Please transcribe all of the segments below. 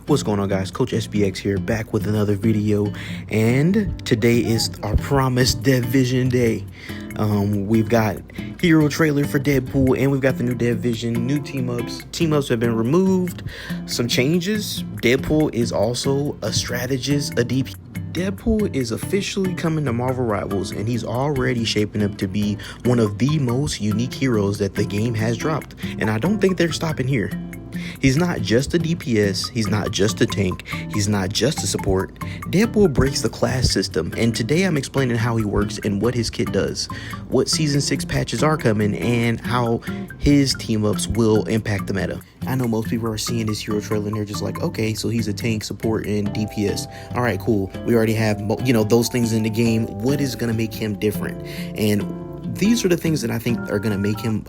What's going on, guys? Coach SBX here, back with another video, and today is our promised Vision Day. We've got hero trailer for Deadpool, and we've got the new Vision, new team-ups. Team-ups have been removed, some changes. Deadpool is also a strategist, a DP. Deadpool is officially coming to Marvel Rivals, and he's already shaping up to be one of the most unique heroes that the game has dropped, and I don't think they're stopping here. He's not just a DPS, he's not just a tank, he's not just a support. Deadpool breaks the class system, and today I'm explaining how he works and what his kit does, what Season 6 patches are coming, and how his team-ups will impact the meta. I know most people are seeing this hero trailer and they're just like, okay, so he's a tank, support, and DPS. All right, cool. We already have, those things in the game. What is going to make him different? And these are the things that I think are going to make him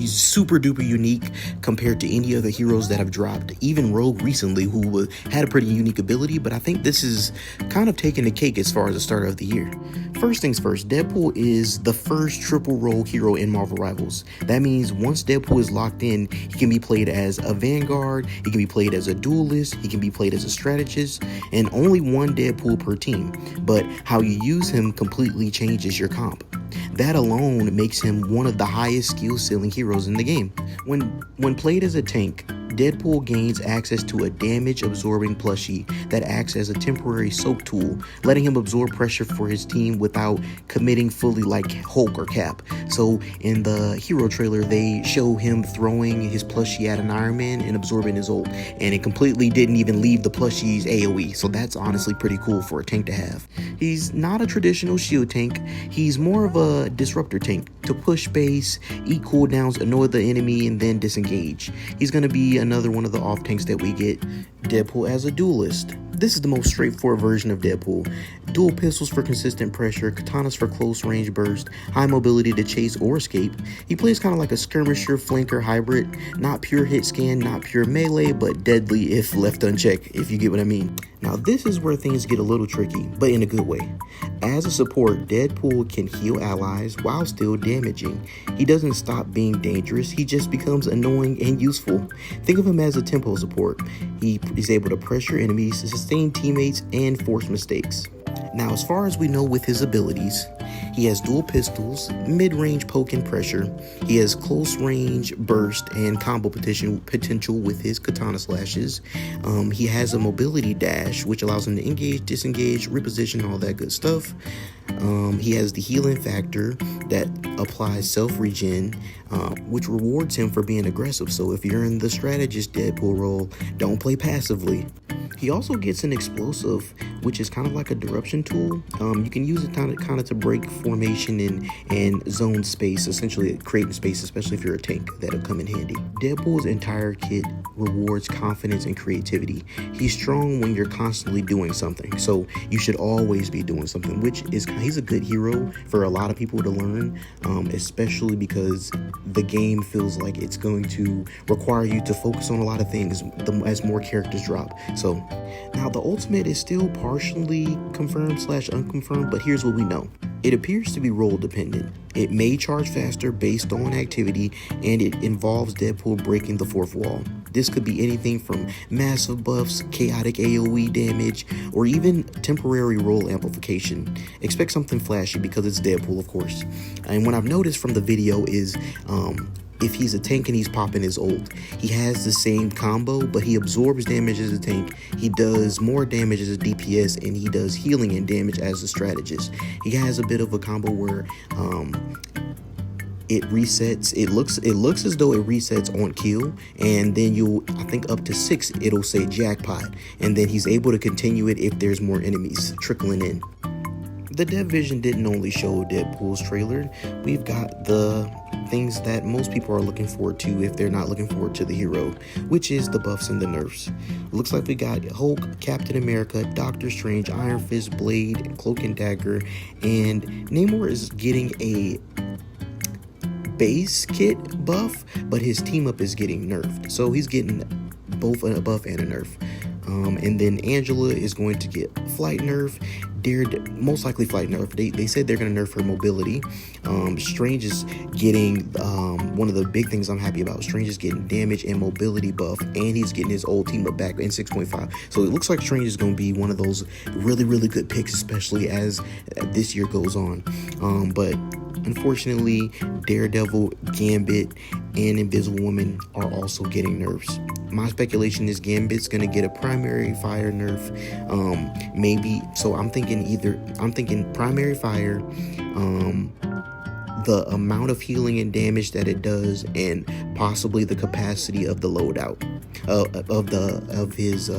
super duper unique compared to any other heroes that have dropped. Even Rogue recently, who had a pretty unique ability, but I think this is kind of taking the cake as far as the start of the year. First things first, Deadpool is the first triple role hero in Marvel Rivals. That means once Deadpool is locked in, he can be played as a Vanguard, he can be played as a duelist, he can be played as a strategist, and only one Deadpool per team. But how you use him completely changes your comp. That alone makes him one of the highest skill ceiling heroes in the game. When played as a tank, Deadpool gains access to a damage absorbing plushie that acts as a temporary soak tool, letting him absorb pressure for his team without committing fully like Hulk or Cap. So in the hero trailer, they show him throwing his plushie at an Iron Man and absorbing his ult, and it completely didn't even leave the plushie's AoE. So that's honestly pretty cool for a tank to have. He's not a traditional shield tank, he's more of a disruptor tank to push base, eat cooldowns, annoy the enemy, and then disengage. He's going to be another one of the off tanks that we get. Deadpool as a duelist. This is the most straightforward version of Deadpool. Dual pistols for consistent pressure, katanas for close range burst, high mobility to chase or escape. He plays kind of like a skirmisher flanker hybrid, not pure hit scan, not pure melee, but deadly if left unchecked, if you get what I mean. Now this is where things get a little tricky, but in a good way. As a support, Deadpool can heal allies while still damaging. He doesn't stop being dangerous, he just becomes annoying and useful. Think of him as a tempo support. He is able to pressure enemies, sustain teammates, and force mistakes. Now, as far as we know with his abilities, he has dual pistols, mid-range poke and pressure. He has close range burst and combo potential with his katana slashes. He has a mobility dash, which allows him to engage, disengage, reposition, all that good stuff. He has the healing factor that applies self-regen, which rewards him for being aggressive. So if you're in the strategist Deadpool role, don't play passively. He also gets an explosive, which is kind of like a disruption tool. You can use it kind of to break formation and zone space, essentially creating space, especially if you're a tank. That'll come in handy. Deadpool's entire kit rewards confidence and creativity. He's strong when you're constantly doing something, so you should always be doing something, which is, he's a good hero for a lot of people to learn, especially because the game feels like it's going to require you to focus on a lot of things as more characters drop. So now the ultimate is still partially confirmed / unconfirmed, but here's what we know. It appears to be role dependent. It may charge faster based on activity, and it involves Deadpool breaking the fourth wall. This could be anything from massive buffs, chaotic AoE damage, or even temporary role amplification. Expect something flashy because it's Deadpool, of course. And what I've noticed from the video is if he's a tank and he's popping his ult, he has the same combo, but he absorbs damage as a tank, he does more damage as a DPS, and he does healing and damage as a strategist. He has a bit of a combo where it resets. It looks as though it resets on kill, and then I think up to 6 it'll say jackpot, and then he's able to continue it if there's more enemies trickling in. The Vision didn't only show Deadpool's trailer. We've got the things that most people are looking forward to if they're not looking forward to the hero, which is the buffs and the nerfs. Looks like we got Hulk, Captain America, Doctor Strange, Iron Fist, Blade, Cloak and Dagger, and Namor is getting a base kit buff, but his team up is getting nerfed. So he's getting both a buff and a nerf. And then Angela is going to get flight nerf. Most likely flight nerf. They said they're going to nerf her mobility. Strange is getting one of the big things I'm happy about. Strange is getting damage and mobility buff, and he's getting his old team up back in 6.5. So it looks like Strange is going to be one of those really, really good picks, especially as this year goes on. But unfortunately, Daredevil, Gambit, and Invisible Woman are also getting nerfs. My speculation is Gambit's gonna get a primary fire nerf, maybe. So I'm thinking primary fire, the amount of healing and damage that it does, and possibly the capacity of the loadout of his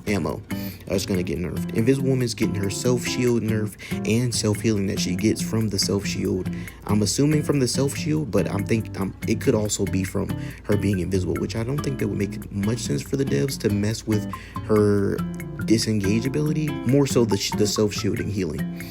ammo is going to get nerfed. Invisible Woman's getting her self-shield nerf and self-healing that she gets from the self-shield. I'm assuming from the self-shield, but it could also be from her being invisible, which I don't think that would make much sense for the devs to mess with her disengage ability, more so the self-shielding healing.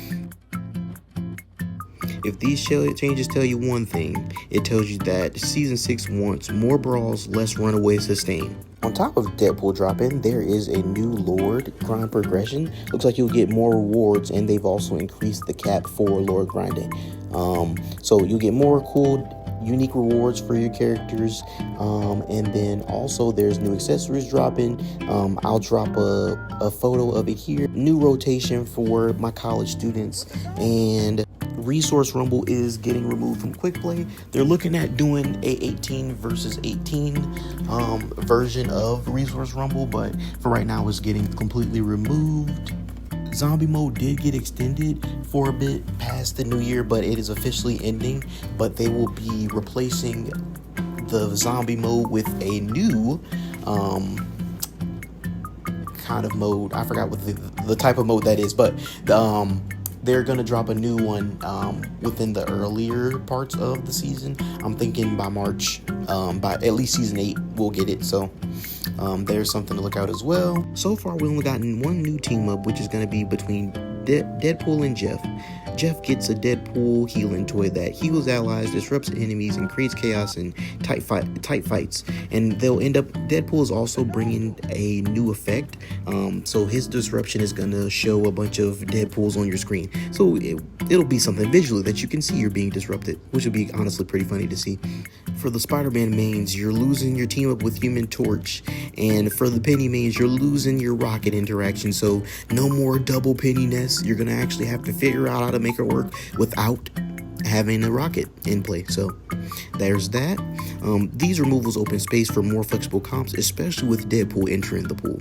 If these changes tell you one thing, it tells you that Season 6 wants more brawls, less runaway sustain. On top of Deadpool dropping, there is a new Lord grind progression. Looks like you'll get more rewards, and they've also increased the cap for Lord grinding. So you'll get more cool, unique rewards for your characters. And then also there's new accessories dropping. I'll drop a photo of it here. New rotation for my college students, and Resource Rumble is getting removed from Quick Play. They're looking at doing a 18 versus 18 version of Resource Rumble, but for right now it's getting completely removed. Zombie mode did get extended for a bit past the new year, but it is officially ending. But they will be replacing the zombie mode with a new kind of mode. I forgot what the type of mode that is, but they're going to drop a new one within the earlier parts of the season. I'm thinking by March, by at least Season 8, we'll get it. So there's something to look out as well. So far, we've only gotten one new team up, which is going to be between Deadpool and Jeff. Jeff gets a Deadpool healing toy that heals allies, disrupts enemies, and creates chaos in tight fights. And they'll end up, Deadpool is also bringing a new effect. So his disruption is going to show a bunch of Deadpools on your screen. So it'll be something visually that you can see you're being disrupted, which would be honestly pretty funny to see. For the Spider-Man mains, you're losing your team up with Human Torch. And for the Penny mains, you're losing your Rocket interaction. So no more double Penny-ness. You're going to actually have to figure out how to make it work without having a Rocket in play. So there's that. These removals open space for more flexible comps, especially with Deadpool entering the pool.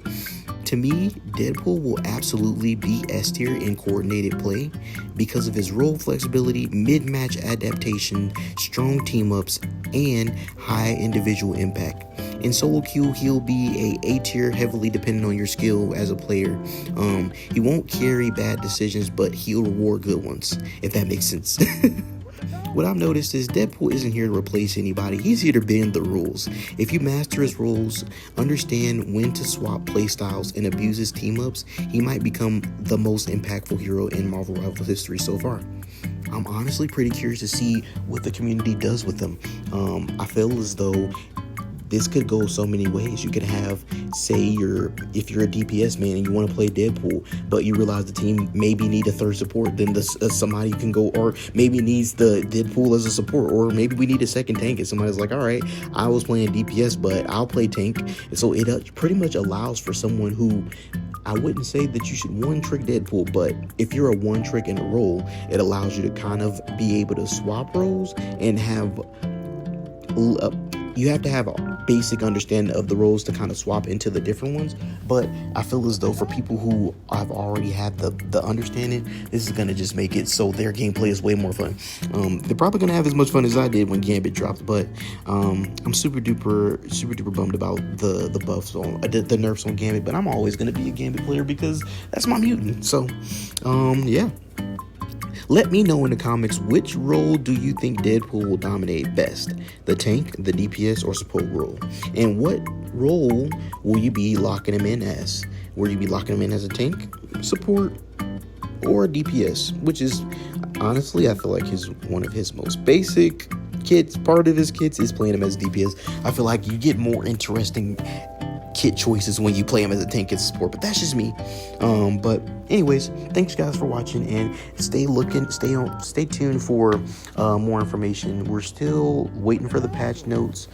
To me, Deadpool will absolutely be S tier in coordinated play because of his role flexibility, mid-match adaptation, strong team-ups, and high individual impact. In solo queue, he'll be a tier, heavily dependent on your skill as a player. He won't carry bad decisions, but he'll reward good ones, if that makes sense. What I've noticed is Deadpool isn't here to replace anybody. He's here to bend the rules. If you master his roles, understand when to swap playstyles, and abuse his team-ups, he might become the most impactful hero in Marvel Rivals history so far. I'm honestly pretty curious to see what the community does with him. I feel as though this could go so many ways. You could have, say, if you're a DPS man and you want to play Deadpool, but you realize the team maybe need a third support, then somebody can go, or maybe needs the Deadpool as a support, or maybe we need a second tank, and somebody's like, all right, I was playing DPS, but I'll play tank. And so it pretty much allows for someone who, I wouldn't say that you should one-trick Deadpool, but if you're a one-trick in a role, it allows you to kind of be able to swap roles and have you have to have a basic understanding of the roles to kind of swap into the different ones. But I feel as though for people who have already had the understanding, this is going to just make it so their gameplay is way more fun. They're probably going to have as much fun as I did when Gambit dropped, but I'm super duper bummed about the buffs on the nerfs on Gambit, but I'm always going to be a Gambit player because that's my mutant. So yeah. Let me know in the comments, which role do you think Deadpool will dominate best? The tank, the DPS, or support role? And what role will you be locking him in as? Will you be locking him in as a tank, support, or a DPS? Which is, honestly, I feel like one of his most basic kits. Part of his kits is playing him as DPS. I feel like you get more interesting kit choices when you play him as a tank and support, but that's just me. But anyways, thanks guys for watching, and stay tuned for more information. We're still waiting for the patch notes.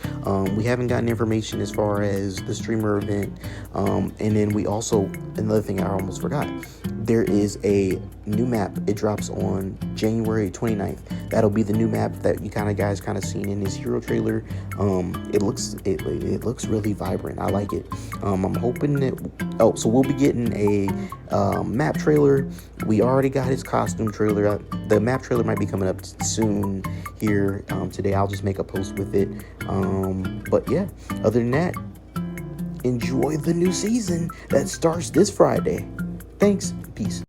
We haven't gotten information as far as the streamer event, and then we also, another thing I almost forgot, there is a new map. It drops on January 29th. That'll be the new map that you guys seen in this hero trailer. It looks really vibrant. I like it. I'm hoping that, so we'll be getting a map trailer. We already got his costume trailer. The map trailer might be coming up soon here today. I'll just make a post with it. But yeah, other than that, enjoy the new season that starts this Friday. Thanks. Peace.